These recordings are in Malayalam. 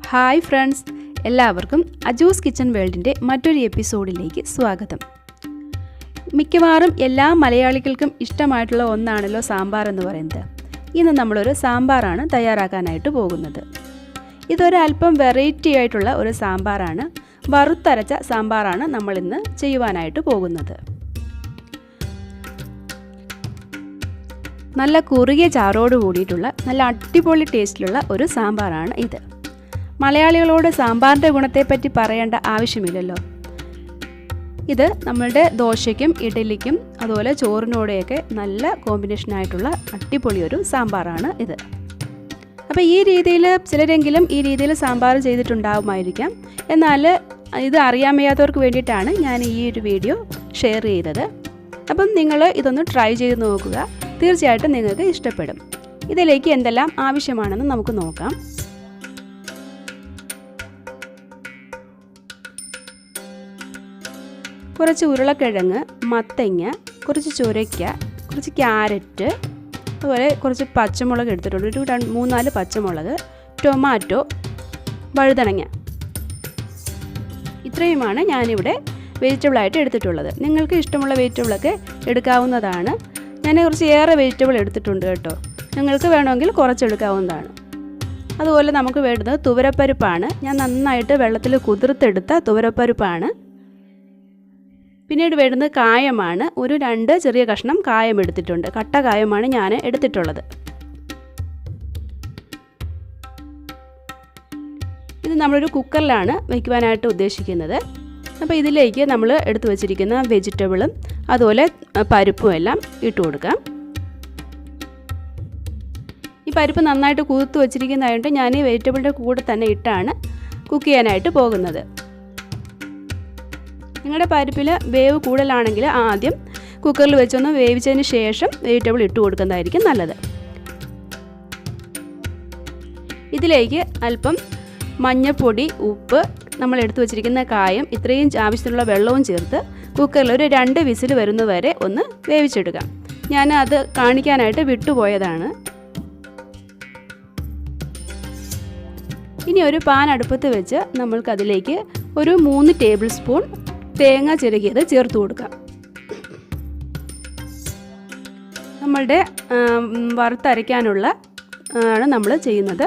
ഹായ് ഫ്രണ്ട്സ്, എല്ലാവർക്കും അജൂസ് കിച്ചൺ വേൾഡിൻ്റെ മറ്റൊരു എപ്പിസോഡിലേക്ക് സ്വാഗതം. മിക്കവാറും എല്ലാ മലയാളികൾക്കും ഇഷ്ടമായിട്ടുള്ള ഒന്നാണല്ലോ സാമ്പാർ എന്ന് പറയുന്നത്. ഇന്ന് നമ്മളൊരു സാമ്പാറാണ് തയ്യാറാക്കാനായിട്ട് പോകുന്നത്. ഇതൊരല്പം വെറൈറ്റി ആയിട്ടുള്ള ഒരു സാമ്പാറാണ്. വറുത്തരച്ച സാമ്പാറാണ് നമ്മളിന്ന് ചെയ്യുവാനായിട്ട് പോകുന്നത്. നല്ല കുറുകിയ ചാറോട് കൂടിയിട്ടുള്ള നല്ല അടിപൊളി ടേസ്റ്റിലുള്ള ഒരു സാമ്പാറാണ് ഇത്. മലയാളികളോട് സാമ്പാറിൻ്റെ ഗുണത്തെപ്പറ്റി പറയേണ്ട ആവശ്യമില്ലല്ലോ. ഇത് നമ്മളുടെ ദോശയ്ക്കും ഇഡലിക്കും അതുപോലെ ചോറിനോടെയൊക്കെ നല്ല കോമ്പിനേഷനായിട്ടുള്ള അടിപൊളി ഒരു സാമ്പാറാണ് ഇത്. അപ്പോൾ ഈ രീതിയിൽ ചിലരെങ്കിലും ഈ രീതിയിൽ സാമ്പാർ ചെയ്തിട്ടുണ്ടാവുമായിരിക്കാം. എന്നാൽ ഇത് അറിയാൻ വയ്യാത്തവർക്ക് വേണ്ടിയിട്ടാണ് ഞാൻ ഈ ഒരു വീഡിയോ ഷെയർ ചെയ്തത്. അപ്പം നിങ്ങൾ ഇതൊന്ന് ട്രൈ ചെയ്ത് നോക്കുക. തീർച്ചയായിട്ടും നിങ്ങൾക്ക് ഇഷ്ടപ്പെടും. ഇതിലേക്ക് എന്തെല്ലാം ആവശ്യമാണെന്ന് നമുക്ക് നോക്കാം. കുറച്ച് ഉരുളക്കിഴങ്ങ്, മത്തങ്ങ, കുറച്ച് ചുരയ്ക്ക, കുറച്ച് ക്യാരറ്റ്, അതുപോലെ കുറച്ച് പച്ചമുളക് എടുത്തിട്ടുണ്ട്. ഒരു 3-4 പച്ചമുളക്, ടൊമാറ്റോ, വഴുതനങ്ങ. ഇത്രയുമാണ് ഞാനിവിടെ വെജിറ്റബിളായിട്ട് എടുത്തിട്ടുള്ളത്. നിങ്ങൾക്ക് ഇഷ്ടമുള്ള വെജിറ്റബിളൊക്കെ എടുക്കാവുന്നതാണ്. ഞാൻ കുറച്ച് ഏറെ വെജിറ്റബിൾ എടുത്തിട്ടുണ്ട് കേട്ടോ. നിങ്ങൾക്ക് വേണമെങ്കിൽ കുറച്ചെടുക്കാവുന്നതാണ്. അതുപോലെ നമുക്ക് വേണ്ടത് തുവരപ്പരിപ്പാണ്. ഞാൻ നന്നായിട്ട് വെള്ളത്തിൽ കുതിർത്തെടുത്ത തുവരപ്പരിപ്പാണ്. പിന്നീട് വേണ്ടുന്നത് കായമാണ്. ഒരു 2 ചെറിയ കഷ്ണം കായം എടുത്തിട്ടുണ്ട്. കട്ട കായമാണ് ഞാൻ എടുത്തിട്ടുള്ളത്. ഇത് നമ്മളൊരു കുക്കറിലാണ് വയ്ക്കുവാനായിട്ട് ഉദ്ദേശിക്കുന്നത്. അപ്പോൾ ഇതിലേക്ക് നമ്മൾ എടുത്തു വച്ചിരിക്കുന്ന വെജിറ്റബിളും അതുപോലെ പരിപ്പും എല്ലാം ഇട്ട് കൊടുക്കാം. ഈ പരിപ്പ് നന്നായിട്ട് കുതിർത്ത് വച്ചിരിക്കുന്നതായതുകൊണ്ട് ഞാൻ ഈ വെജിറ്റബിളിൻ്റെ കൂടെ തന്നെ ഇട്ടാണ് കുക്ക് ചെയ്യാനായിട്ട് പോകുന്നത്. നിങ്ങളുടെ പരിപ്പിൽ വേവ് കൂടുതലാണെങ്കിൽ ആദ്യം കുക്കറിൽ വെച്ചൊന്ന് വേവിച്ചതിന് ശേഷം വെജിറ്റബിൾ ഇട്ട് കൊടുക്കുന്നതായിരിക്കും നല്ലത്. ഇതിലേക്ക് അല്പം മഞ്ഞൾപ്പൊടി, ഉപ്പ്, നമ്മൾ എടുത്തു വച്ചിരിക്കുന്ന കായം, ഇത്രയും ആവശ്യത്തിലുള്ള വെള്ളവും ചേർത്ത് കുക്കറിൽ ഒരു 2 വിസിൽ വരുന്നവരെ ഒന്ന് വേവിച്ചെടുക്കാം. ഞാൻ അത് കാണിക്കാനായിട്ട് വിട്ടുപോയതാണ്. ഇനി ഒരു പാൻ അടുപ്പത്ത് വെച്ച് നമ്മൾക്കതിലേക്ക് ഒരു 3 ടേബിൾ സ്പൂൺ തേങ്ങ ചിരകിയത് ചേർത്ത് കൊടുക്കാം. നമ്മളുടെ വറുത്തരയ്ക്കാനുള്ള ആണ് നമ്മൾ ചെയ്യുന്നത്.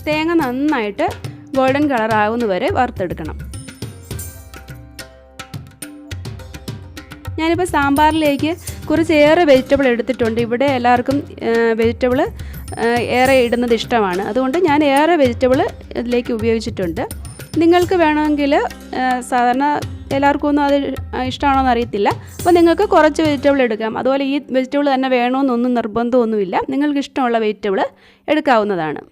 തേങ്ങ നന്നായിട്ട് ഗോൾഡൻ കളർ ആകുന്നവരെ വറുത്തെടുക്കണം. ഞാനിപ്പോൾ സാമ്പാറിലേക്ക് കുറച്ചേറെ വെജിറ്റബിൾ എടുത്തിട്ടുണ്ട്. ഇവിടെ എല്ലാവർക്കും വെജിറ്റബിൾ ഏറെ ഇടുന്നത് ഇഷ്ടമാണ്. അതുകൊണ്ട് ഞാൻ ഏറെ വെജിറ്റബിൾ ഇതിലേക്ക് ഉപയോഗിച്ചിട്ടുണ്ട്. നിങ്ങൾക്ക് വേണമെങ്കിൽ സാധാരണ എല്ലാവർക്കും ഒന്നും അത് ഇഷ്ടമാണോന്ന് അറിയത്തില്ല. അപ്പോൾ നിങ്ങൾക്ക് കുറച്ച് വെജിറ്റബിൾ എടുക്കാം. അതുപോലെ ഈ വെജിറ്റബിൾ തന്നെ വേണമെന്നൊന്നും നിർബന്ധമൊന്നുമില്ല. നിങ്ങൾക്ക് ഇഷ്ടമുള്ള വെജിറ്റബിൾ എടുക്കാവുന്നതാണ്.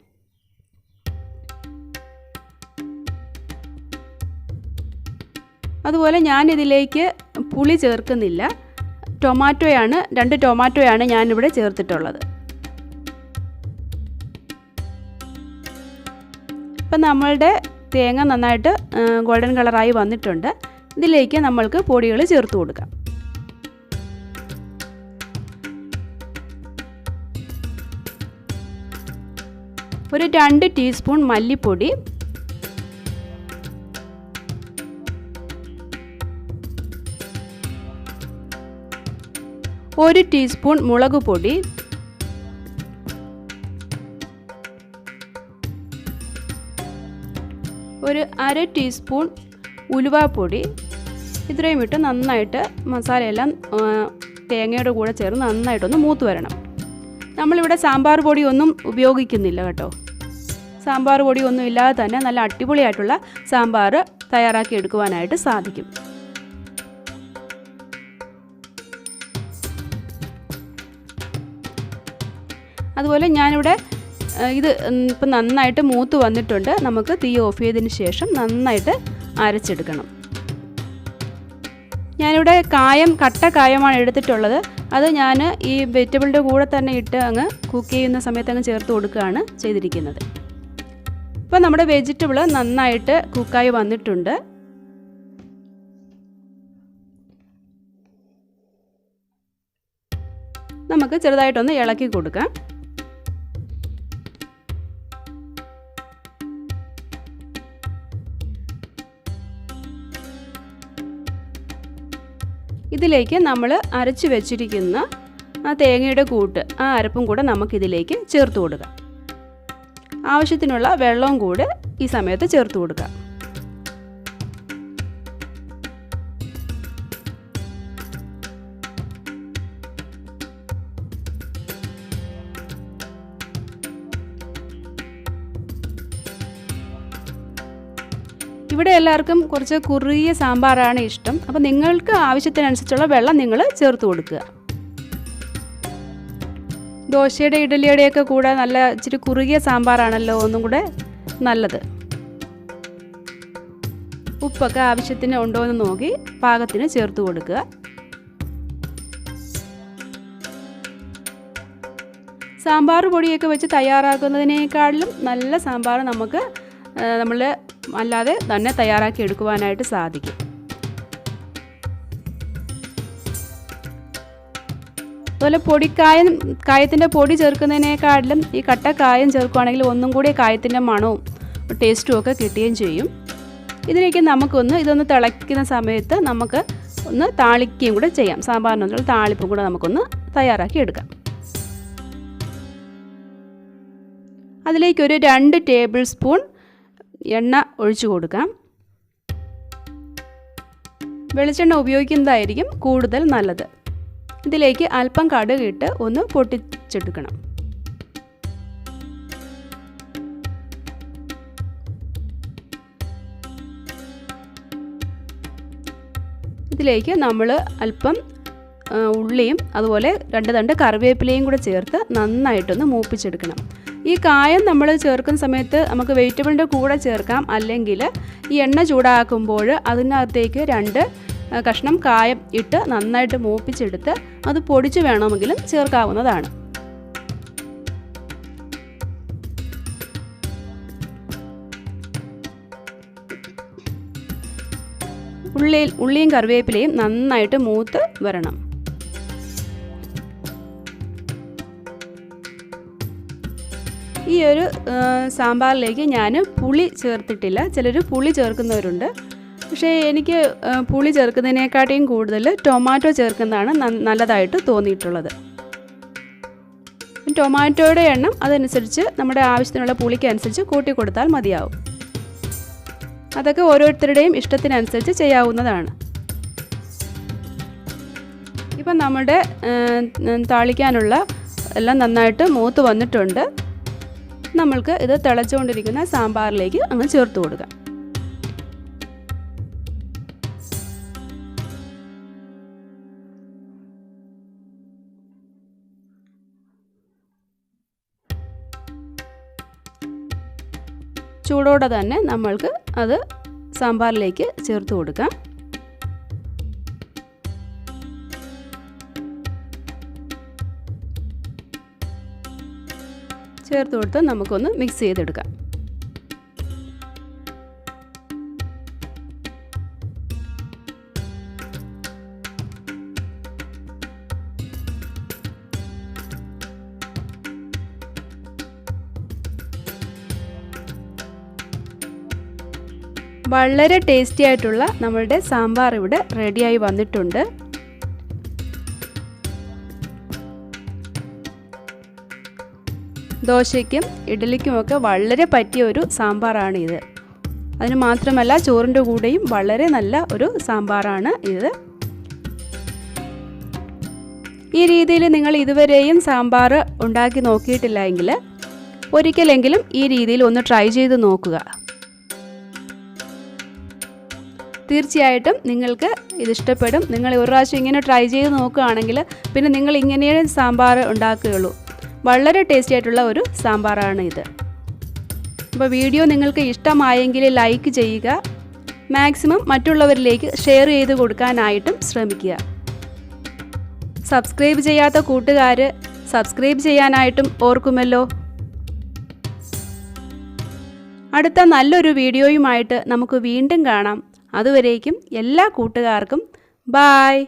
അതുപോലെ ഞാനിതിലേക്ക് പുളി ചേർക്കുന്നില്ല. 2 ടൊമാറ്റോയാണ് ഞാനിവിടെ ചേർത്തിട്ടുള്ളത്. ഇപ്പം നമ്മളുടെ തേങ്ങ നന്നായിട്ട് ഗോൾഡൻ കളറായി വന്നിട്ടുണ്ട്. ഇതിലേക്ക് നമ്മൾക്ക് പൊടികൾ ചേർത്ത് കൊടുക്കാം. ഒരു 2 ടീസ്പൂൺ മല്ലിപ്പൊടി, ഒരു ടീസ്പൂൺ മുളക് പൊടി, ഒരു 1/2 ടീസ്പൂൺ ഉലുവാപ്പൊടി. ഇത്രയും ഇട്ട് നന്നായിട്ട് മസാലയെല്ലാം തേങ്ങയുടെ കൂടെ ചേർന്ന് നന്നായിട്ടൊന്ന് മൂത്ത് വരണം. നമ്മളിവിടെ സാമ്പാർ പൊടിയൊന്നും ഉപയോഗിക്കുന്നില്ല കേട്ടോ. സാമ്പാർ പൊടിയൊന്നും ഇല്ലാതെ തന്നെ നല്ല അടിപൊളിയായിട്ടുള്ള സാമ്പാർ തയ്യാറാക്കി എടുക്കുവാനായിട്ട് സാധിക്കും. അതുപോലെ ഞാനിവിടെ ഇത് ഇപ്പം നന്നായിട്ട് മൂത്ത് വന്നിട്ടുണ്ട്. നമുക്ക് തീ ഓഫ് ചെയ്തതിന് ശേഷം നന്നായിട്ട് അരച്ചെടുക്കണം. ഞാനിവിടെ കട്ട കായമാണ് എടുത്തിട്ടുള്ളത്. അത് ഞാൻ ഈ വെജിറ്റബിളിൻ്റെ കൂടെ തന്നെ ഇട്ട് അങ്ങ് കുക്ക് ചെയ്യുന്ന സമയത്ത് അങ്ങ് ചേർത്ത് കൊടുക്കുകയാണ് ചെയ്തിരിക്കുന്നത്. ഇപ്പോൾ നമ്മുടെ വെജിറ്റബിൾ നന്നായിട്ട് കുക്കായി വന്നിട്ടുണ്ട്. നമുക്ക് ചെറുതായിട്ടൊന്ന് ഇളക്കി കൊടുക്കാം. ഇതിലേക്ക് നമ്മൾ അരച്ച് വെച്ചിരിക്കുന്ന ആ തേങ്ങയുടെ കൂട്ട്, ആ അരപ്പും കൂടെ നമുക്കിതിലേക്ക് ചേർത്ത് കൊടുക്കാം. ആവശ്യത്തിനുള്ള വെള്ളവും കൂടെ ഈ സമയത്ത് ചേർത്ത് കൊടുക്കാം. ഇവിടെ എല്ലാവർക്കും കുറച്ച് കുറുകിയ സാമ്പാറാണ് ഇഷ്ടം. അപ്പോൾ നിങ്ങൾക്ക് ആവശ്യത്തിനനുസരിച്ചുള്ള വെള്ളം നിങ്ങൾ ചേർത്ത് കൊടുക്കുക. ദോശയുടെ ഇഡലിയുടെയൊക്കെ കൂടെ നല്ല ഇച്ചിരി കുറുകിയ സാമ്പാറാണല്ലോ ഒന്നും കൂടെ നല്ലത്. ഉപ്പൊക്കെ ആവശ്യത്തിന് ഉണ്ടോ എന്ന് നോക്കി പാകത്തിന് ചേർത്ത് കൊടുക്കുക. സാമ്പാർ പൊടിയൊക്കെ വെച്ച് തയ്യാറാക്കുന്നതിനേക്കാളും നല്ല സാമ്പാർ നമുക്ക് നമ്മൾ അല്ലാതെ തന്നെ തയ്യാറാക്കി എടുക്കുവാനായിട്ട് സാധിക്കും. അതുപോലെ കായത്തിൻ്റെ പൊടി ചേർക്കുന്നതിനേക്കാളും ഈ കട്ടക്കായം ചേർക്കുകയാണെങ്കിൽ ഒന്നും കൂടി കായത്തിൻ്റെ മണവും ടേസ്റ്റും ഒക്കെ കിട്ടുകയും ചെയ്യും. ഇതിലേക്ക് ഇതൊന്ന് തിളയ്ക്കുന്ന സമയത്ത് നമുക്ക് ഒന്ന് താളിക്കുകയും കൂടെ ചെയ്യാം. സാമ്പാറിനുള്ള താളിപ്പും കൂടെ നമുക്കൊന്ന് തയ്യാറാക്കി എടുക്കാം. അതിലേക്കൊരു 2 ടേബിൾ സ്പൂൺ എണ്ണ ഒഴിച്ചു കൊടുക്കാം. വെളിച്ചെണ്ണ ഉപയോഗിക്കുന്നതായിരിക്കും കൂടുതൽ നല്ലത്. ഇതിലേക്ക് അല്പം കടുക് ഇട്ട് ഒന്ന് പൊട്ടിച്ചെടുക്കണം. ഇതിലേക്ക് നമ്മൾ അല്പം ഉള്ളിയും അതുപോലെ 2 തണ്ട് കറിവേപ്പിലയും കൂടെ ചേർത്ത് നന്നായിട്ടൊന്ന് മൂപ്പിച്ചെടുക്കണം. ഈ കായം നമ്മൾ ചേർക്കുന്ന സമയത്ത് നമുക്ക് വെജിറ്റബിളിൻ്റെ കൂടെ ചേർക്കാം. അല്ലെങ്കിൽ ഈ എണ്ണ ചൂടാക്കുമ്പോൾ അതിനകത്തേക്ക് 2 കഷ്ണം കായം ഇട്ട് നന്നായിട്ട് മൂപ്പിച്ചെടുത്ത് അത് പൊടിച്ച് വേണമെങ്കിലും ചേർക്കാവുന്നതാണ്. ഉള്ളിയും കറിവേപ്പിലയും നന്നായിട്ട് മൂത്ത് വരണം. ഈ ഒരു സാമ്പാറിലേക്ക് ഞാൻ പുളി ചേർത്തിട്ടില്ല. ചിലർ പുളി ചേർക്കുന്നവരുണ്ട്. പക്ഷേ എനിക്ക് പുളി ചേർക്കുന്നതിനേക്കാട്ടിയും കൂടുതൽ ടൊമാറ്റോ ചേർക്കുന്നതാണ് നല്ലതായിട്ട് തോന്നിയിട്ടുള്ളത്. ടൊമാറ്റോയുടെ എണ്ണം അതനുസരിച്ച് നമ്മുടെ ആവശ്യത്തിനുള്ള പുളിക്ക് അനുസരിച്ച് കൂട്ടി കൊടുത്താൽ മതിയാവും. അതൊക്കെ ഓരോരുത്തരുടെയും ഇഷ്ടത്തിനനുസരിച്ച് ചെയ്യാവുന്നതാണ്. ഇപ്പം നമ്മുടെ താളിക്കാനുള്ള എല്ലാം നന്നായിട്ട് മൂത്ത് വന്നിട്ടുണ്ട്. നമ്മൾക്ക് ഇത് തിളച്ചുകൊണ്ടിരിക്കുന്ന സാമ്പാറിലേക്ക് അങ്ങ് ചേർത്ത് കൊടുക്കാം. ചൂടോടെ തന്നെ നമ്മൾക്ക് അത് സാമ്പാറിലേക്ക് ചേർത്ത് കൊടുക്കാം. ചേർത്ത് കൊടുത്ത് നമുക്കൊന്ന് മിക്സ് ചെയ്തെടുക്കാം. വളരെ ടേസ്റ്റി ആയിട്ടുള്ള നമ്മളുടെ സാമ്പാർ ഇവിടെ റെഡിയായി വന്നിട്ടുണ്ട്. ദോശയ്ക്കും ഇഡ്ഡലിക്കുമൊക്കെ വളരെ പറ്റിയ ഒരു സാമ്പാറാണ് ഇത്. അതിന് മാത്രമല്ല ചോറിൻ്റെ കൂടെയും വളരെ നല്ല ഒരു സാമ്പാറാണ് ഇത്. ഈ രീതിയിൽ നിങ്ങൾ ഇതുവരെയും സാമ്പാർ ഉണ്ടാക്കി നോക്കിയിട്ടില്ല എങ്കിൽ ഒരിക്കലെങ്കിലും ഈ രീതിയിൽ ഒന്ന് ട്രൈ ചെയ്ത് നോക്കുക. തീർച്ചയായിട്ടും നിങ്ങൾക്ക് ഇതിഷ്ടപ്പെടും. നിങ്ങൾ ഒരു പ്രാവശ്യം ഇങ്ങനെ ട്രൈ ചെയ്ത് നോക്കുകയാണെങ്കിൽ പിന്നെ നിങ്ങൾ ഇങ്ങനെ സാമ്പാർ ഉണ്ടാക്കുകയുള്ളൂ. വളരെ ടേസ്റ്റി ആയിട്ടുള്ള ഒരു സാമ്പാറാണ് ഇത്. അപ്പോൾ വീഡിയോ നിങ്ങൾക്ക് ഇഷ്ടമായെങ്കിൽ ലൈക്ക് ചെയ്യുക. മാക്സിമം മറ്റുള്ളവരിലേക്ക് ഷെയർ ചെയ്ത് കൊടുക്കാനായിട്ടും ശ്രമിക്കുക. സബ്സ്ക്രൈബ് ചെയ്യാത്ത കൂട്ടുകാർ സബ്സ്ക്രൈബ് ചെയ്യാനായിട്ടും ഓർക്കുമല്ലോ. അടുത്ത നല്ലൊരു വീഡിയോയുമായിട്ട് നമുക്ക് വീണ്ടും കാണാം. അതുവരേക്കും എല്ലാ കൂട്ടുകാർക്കും ബായ്.